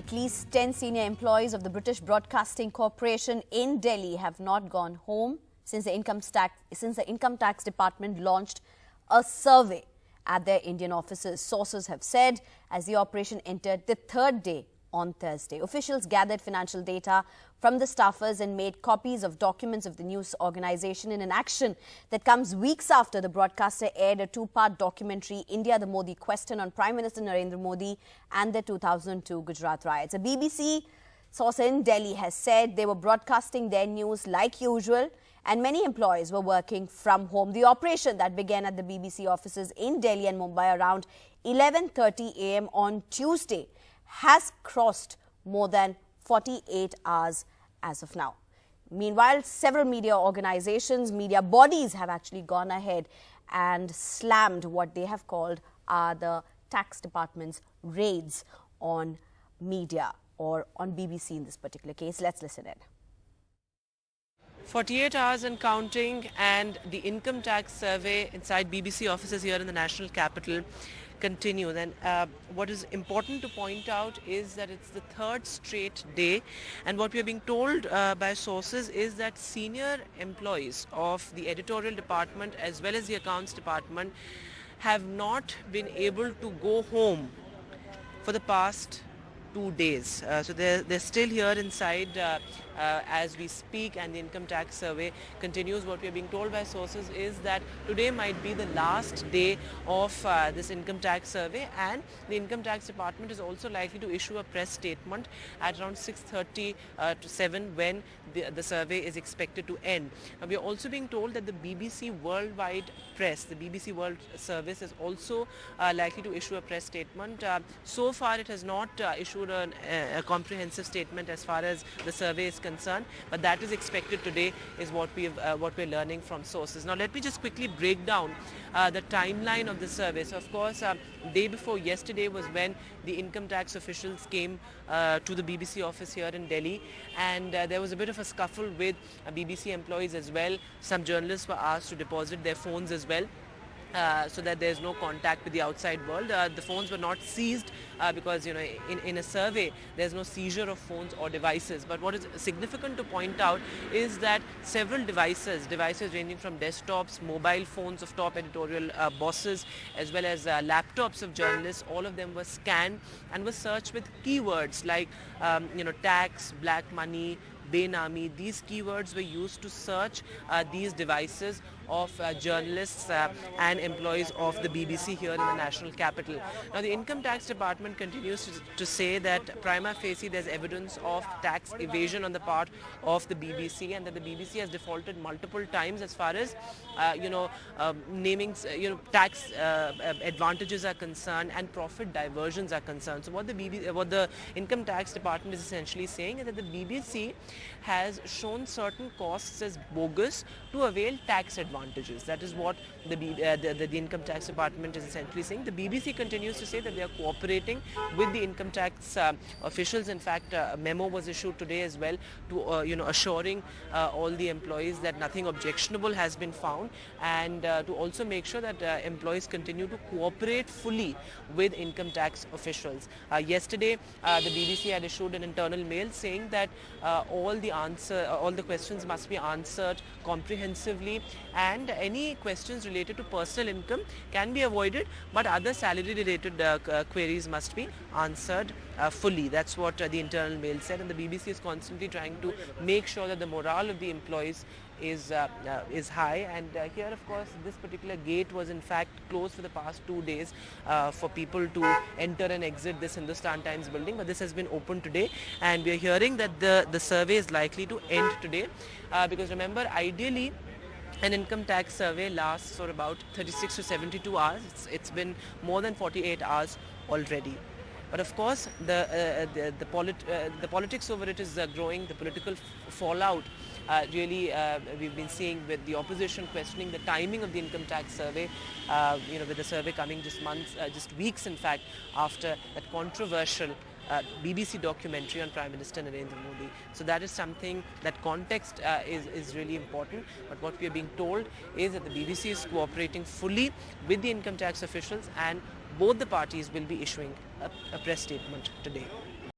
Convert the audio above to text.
At least 10 senior employees of the British Broadcasting Corporation in Delhi have not gone home since the Income Tax Department launched a survey at their Indian offices. Sources have said as the operation entered the third day on Thursday. Officials gathered financial data from the staffers and made copies of documents of the news organization in an action that comes weeks after the broadcaster aired a two-part documentary, India the Modi Question, on Prime Minister Narendra Modi and the 2002 Gujarat riots. A BBC source in Delhi has said they were broadcasting their news like usual and many employees were working from home. The operation that began at the BBC offices in Delhi and Mumbai around 11:30 a.m. on Tuesday has crossed more than 48 hours as of now. Meanwhile, several media organizations, media bodies have actually gone ahead and slammed what they have called the tax department's raids on media, or on BBC in this particular case. Let's listen in. 48 hours and counting, and the income tax survey inside BBC offices here in the national capital continues. And what is important to point out is that it's the third straight day, and what we are being told by sources is that senior employees of the editorial department as well as the accounts department have not been able to go home for the past 2 days. So they're still here inside as we speak, and the income tax survey continues. What we are being told by sources is that today might be the last day of this income tax survey, and the income tax department is also likely to issue a press statement at around 6:30 to 7 when the survey is expected to end. We are also being told that the BBC Worldwide Press, the BBC World Service, is also likely to issue a press statement. So far it has not issued a comprehensive statement as far as the survey is concerned, but that is expected today, is what we're learning from sources. Now let me just quickly break down the timeline of the survey. So of course, day before yesterday was when the income tax officials came to the BBC office here in Delhi, and there was a bit of a scuffle with BBC employees as well. Some journalists were asked to deposit their phones as well, so that there's no contact with the outside world. The phones were not seized because, you know, in a survey there's no seizure of phones or devices. But what is significant to point out is that several devices ranging from desktops, mobile phones of top editorial bosses, as well as laptops of journalists, all of them were scanned and were searched with keywords like tax, black money, Benami. These keywords were used to search these devices of journalists and employees of the BBC here in the national capital. Now the income tax department continues to say that prima facie there's evidence of tax evasion on the part of the BBC, and that the BBC has defaulted multiple times as far as naming tax advantages are concerned and profit diversions are concerned. So what the income tax department is essentially saying is that the BBC has shown certain costs as bogus to avail tax advantages. That is what the income tax department is essentially saying. The BBC continues to say that they are cooperating with the income tax officials. In fact, a memo was issued today as well to assuring all the employees that nothing objectionable has been found, and to also make sure that employees continue to cooperate fully with income tax officials. Yesterday, the BBC had issued an internal mail saying that all the questions must be answered comprehensively, and any questions related to personal income can be avoided, but other salary related queries must be answered fully. That's what the internal mail said, and the BBC is constantly trying to make sure that the morale of the employees is high. And here, of course, this particular gate was in fact closed for the past 2 days for people to enter and exit this Hindustan Times building, but this has been opened today, and we are hearing that the survey is likely to end today, because remember, ideally an income tax survey lasts for about 36 to 72 hours. It's been more than 48 hours already. But of course, the politics over it is growing. The political fallout really we've been seeing with the opposition questioning the timing of the income tax survey. With the survey coming just weeks, in fact, after that controversial BBC documentary on Prime Minister Narendra Modi. So that is something, that context is really important. But what we are being told is that the BBC is cooperating fully with the income tax officials, and both the parties will be issuing a press statement today.